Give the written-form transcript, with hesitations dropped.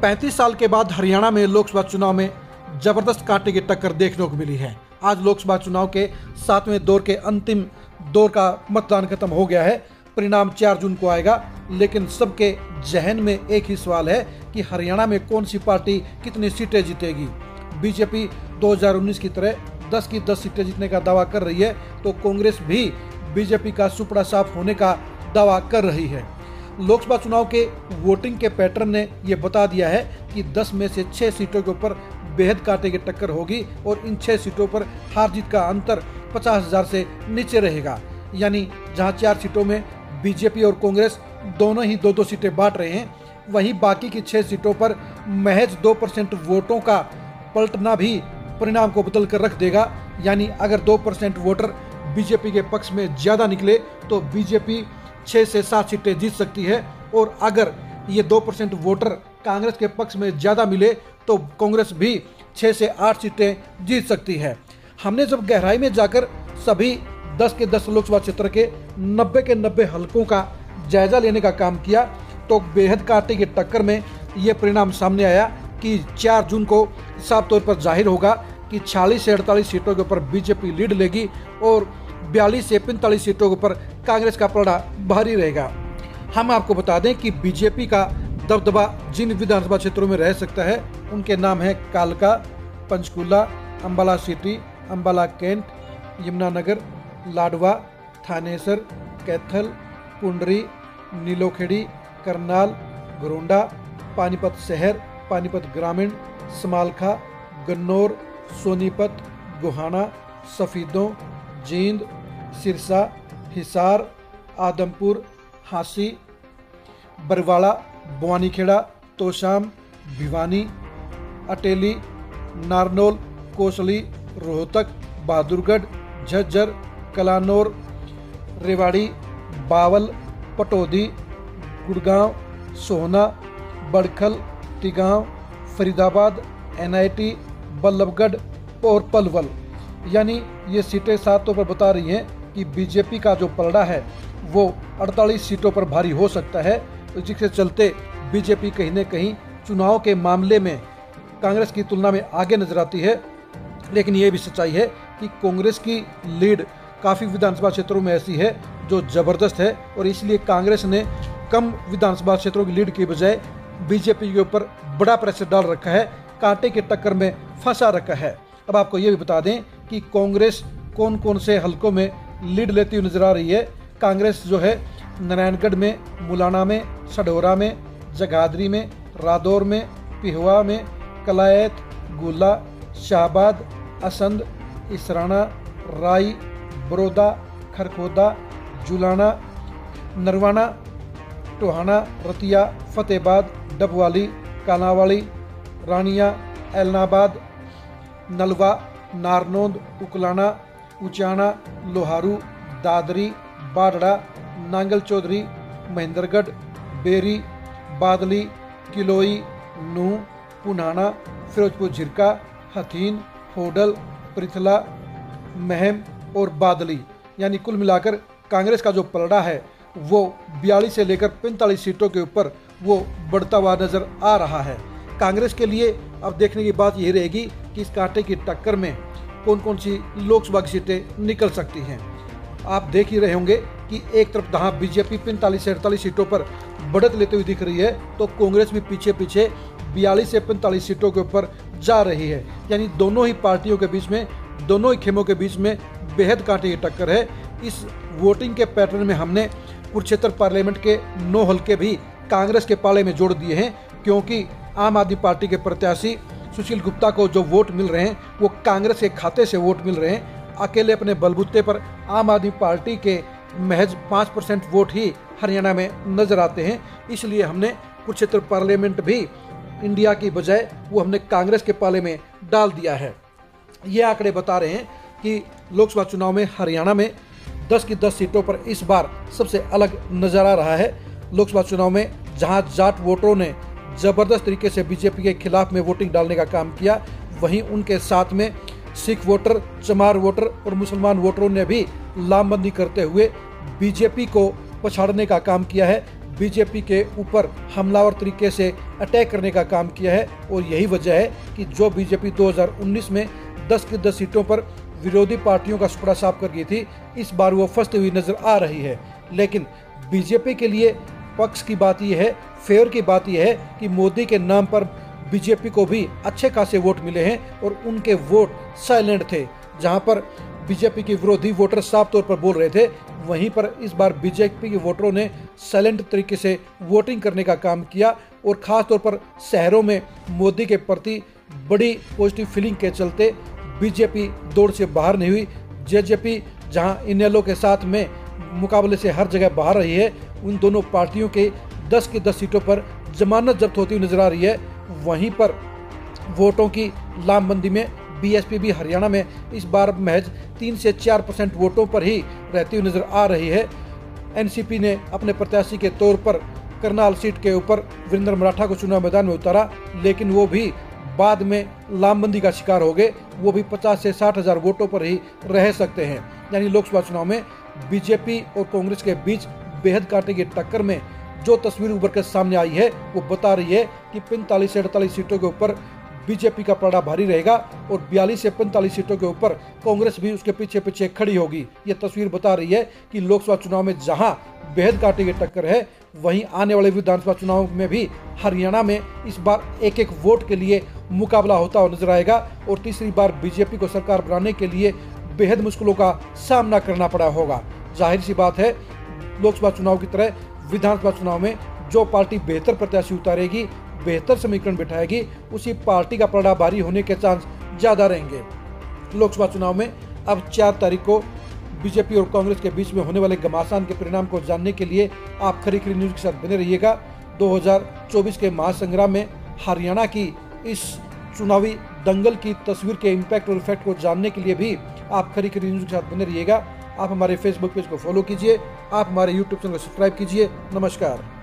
35 साल के बाद हरियाणा में लोकसभा चुनाव में जबरदस्त कांटे की टक्कर देखने को मिली है। आज लोकसभा चुनाव के 7वें दौर के अंतिम दौर का मतदान खत्म हो गया है। परिणाम 4 जून को आएगा, लेकिन सबके जहन में एक ही सवाल है कि हरियाणा में कौन सी पार्टी कितनी सीटें जीतेगी। बीजेपी 2019 की तरह 10 की 10 सीटें जीतने का दावा कर रही है, तो कांग्रेस भी बीजेपी का सुपड़ा साफ होने का दावा कर रही है। लोकसभा चुनाव के वोटिंग के पैटर्न ने यह बता दिया है कि 10 में से 6 सीटों के ऊपर बेहद कांटे की टक्कर होगी और इन 6 सीटों पर हार जीत का अंतर 50,000 से नीचे रहेगा। यानी जहां 4 सीटों में बीजेपी और कांग्रेस दोनों ही 2-2 सीटें बांट रहे हैं, वहीं बाकी की 6 सीटों पर महज 2% वोटों का पलटना भी परिणाम को बदल कर रख देगा। यानी अगर 2% वोटर बीजेपी के पक्ष में ज़्यादा निकले तो बीजेपी 6 से 7 सीटें जीत सकती है, और अगर ये 2% वोटर कांग्रेस के पक्ष में ज़्यादा मिले तो कांग्रेस भी 6 से 8 सीटें जीत सकती है। हमने जब गहराई में जाकर सभी 10 के 10 लोकसभा क्षेत्र के 90 के 90 हलकों का जायजा लेने का काम किया, तो बेहद कांटे की टक्कर में ये परिणाम सामने आया कि 4 जून को साफ तौर पर जाहिर होगा कि 46 से 48 सीटों के ऊपर बीजेपी लीड लेगी और 42 से 45 सीटों के ऊपर कांग्रेस का पलड़ा भारी रहेगा। हम आपको बता दें कि बीजेपी का दबदबा जिन विधानसभा क्षेत्रों में रह सकता है उनके नाम हैं कालका, पंचकूला, अम्बाला सिटी, अम्बाला कैंट, यमुनानगर, लाडवा, थानेसर, कैथल, पुंडरी, नीलोखेड़ी, करनाल, घरोंडा, पानीपत शहर, पानीपत ग्रामीण, समालखा, गन्नौर, सोनीपत, गोहाना, सफीदों, जींद, सिरसा, हिसार, आदमपुर, हांसी, बरवाड़ा, बवानीखेड़ा, तोशाम, भिवानी, अटेली, नारनौल, कोसली, रोहतक, बहादुरगढ़, झज्जर, कलानौर, रेवाड़ी, बावल, पटौदी, गुड़गांव, सोहना, बड़खल, तिगांव, फरीदाबाद, NIT, बल्लभगढ़ और पलवल। यानी ये सीटें साफ तौर पर बता रही हैं कि बीजेपी का जो पलड़ा है वो 48 सीटों पर भारी हो सकता है, जिसके चलते बीजेपी कहीं न कहीं चुनाव के मामले में कांग्रेस की तुलना में आगे नजर आती है। लेकिन ये भी सच्चाई है कि कांग्रेस की लीड काफ़ी विधानसभा क्षेत्रों में ऐसी है जो ज़बरदस्त है, और इसलिए कांग्रेस ने कम विधानसभा क्षेत्रों की लीड की बजाय बीजेपी के ऊपर बड़ा प्रेशर डाल रखा है, कांटे की टक्कर में फंसा रखा है। अब आपको ये भी बता दें कि कांग्रेस कौन कौन से हलकों में लीड लेती हुई नजर आ रही है। कांग्रेस जो है नारायणगढ़ में, मुलाना में, सढौरा में, जगाधरी में, रादौर में, पिहोवा में, कलायत, गुला, शाहबाद, असंध, इसराना, राई, बरोदा, खरखोदा, जुलाना, नरवाना, टोहाना, रतिया, फतेहबाद, डबवाली, कानावाली, रानिया, एलनाबाद, नलवा, नारनौंद, उकलाना, उचाना, लोहारू, दादरी, बाडड़ा, नांगल चौधरी, महेंद्रगढ़, बेरी, बादली, किलोई, नूह, पुनाना, फिरोजपुर झिरका, हथीन, होडल, पृथला, महम और बादली। यानी कुल मिलाकर कांग्रेस का जो पलड़ा है वो 42 से लेकर 45 सीटों के ऊपर वो बढ़ता हुआ नजर आ रहा है। कांग्रेस के लिए अब देखने की बात यही रहेगी कि इस कांटे की टक्कर में कौन कौन सी लोकसभा की सीटें निकल सकती हैं। आप देख ही रहे होंगे कि एक तरफ जहां बीजेपी 45 से 48 सीटों पर बढ़त लेते हुए दिख रही है, तो कांग्रेस भी पीछे पीछे 42 से 45 सीटों के ऊपर जा रही है। यानी दोनों ही पार्टियों के बीच में, दोनों ही खेमों के बीच में बेहद कांटे की टक्कर है। इस वोटिंग के पैटर्न में हमने कुरुक्षेत्र पार्लियामेंट के 9 हलके भी कांग्रेस के पाले में जोड़ दिए हैं, क्योंकि आम आदमी पार्टी के प्रत्याशी सुशील गुप्ता को जो वोट मिल रहे हैं वो कांग्रेस के खाते से वोट मिल रहे हैं। अकेले अपने बलबूते पर आम आदमी पार्टी के महज 5% वोट ही हरियाणा में नजर आते हैं। इसलिए हमने कुरुक्षेत्र पार्लियामेंट भी इंडिया की बजाय वो हमने कांग्रेस के पाले में डाल दिया है। ये आंकड़े बता रहे हैं कि लोकसभा चुनाव में हरियाणा में 10 की 10 सीटों पर इस बार सबसे अलग नजर आ रहा है। लोकसभा चुनाव में जहां जाट वोटरों ने जबरदस्त तरीके से बीजेपी के खिलाफ में वोटिंग डालने का काम किया, वहीं उनके साथ में सिख वोटर, चमार वोटर और मुसलमान वोटरों ने भी लामबंदी करते हुए बीजेपी को पछाड़ने का काम किया है। बीजेपी के ऊपर हमलावर तरीके से अटैक करने का काम किया है। और यही वजह है कि जो बीजेपी 2019 में 10 की 10 सीटों पर विरोधी पार्टियों का सुपड़ा साफ कर गई थी, इस बार वो फंसती हुई नजर आ रही है। लेकिन बीजेपी के लिए पक्ष की बात यह है, फेवर की बात यह है कि मोदी के नाम पर बीजेपी को भी अच्छे खासे वोट मिले हैं और उनके वोट साइलेंट थे। जहां पर बीजेपी के विरोधी वोटर साफ तौर पर बोल रहे थे, वहीं पर इस बार बीजेपी के वोटरों ने साइलेंट तरीके से वोटिंग करने का काम किया। और ख़ास तौर पर शहरों में मोदी के प्रति बड़ी पॉजिटिव फीलिंग के चलते बीजेपी दौड़ से बाहर नहीं हुई। जेजेपी जहां इनेलो के साथ में मुकाबले से हर जगह बाहर रही है, उन दोनों पार्टियों के 10 की 10 सीटों पर जमानत जब्त होती हुई नजर आ रही है। वहीं पर वोटों की लामबंदी में बीएसपी भी हरियाणा में इस बार महज 3 से 4% वोटों पर ही रहती हुई नजर आ रही है। एनसीपी ने अपने प्रत्याशी के तौर पर करनाल सीट के ऊपर वीरेंद्र मराठा को चुनाव मैदान में उतारा, लेकिन वो भी बाद में लामबंदी का शिकार हो गए। वो भी 50 से 60 हजार वोटों पर ही रह सकते हैं। यानी लोकसभा चुनाव में बीजेपी और कांग्रेस के बीच बेहद कांटे की टक्कर में जो तस्वीर उभर कर सामने आई है, वो बता रही है कि 45 से 48 सीटों के ऊपर बीजेपी का पलड़ा भारी रहेगा और 42 से 45 सीटों के ऊपर कांग्रेस भी उसके पीछे पीछे खड़ी होगी। ये तस्वीर बता रही है कि लोकसभा चुनाव में जहां बेहद कांटे की टक्कर है, वहीं आने वाले विधानसभा चुनाव में भी हरियाणा में इस बार एक एक वोट के लिए मुकाबला होता हुआ नजर आएगा। और तीसरी बार बीजेपी को सरकार बनाने के लिए बेहद मुश्किलों का सामना करना पड़ा होगा। जाहिर सी बात है, लोकसभा चुनाव की तरह विधानसभा चुनाव में जो पार्टी बेहतर प्रत्याशी उतारेगी, बेहतर समीकरण बिठाएगी, उसी पार्टी का पलड़ा भारी होने के चांस ज्यादा रहेंगे। लोकसभा चुनाव में अब 4 तारीख को बीजेपी और कांग्रेस के बीच में होने वाले घमासान के परिणाम को जानने के लिए आप खरी खरी न्यूज के साथ बने रहिएगा। 2024 के महासंग्राम में हरियाणा की इस चुनावी दंगल की तस्वीर के इम्पैक्ट और इफेक्ट को जानने के लिए भी आप खरी खरी न्यूज के साथ बने रहिएगा। आप हमारे फेसबुक पेज को फॉलो कीजिए, आप हमारे यूट्यूब चैनल को सब्सक्राइब कीजिए। नमस्कार।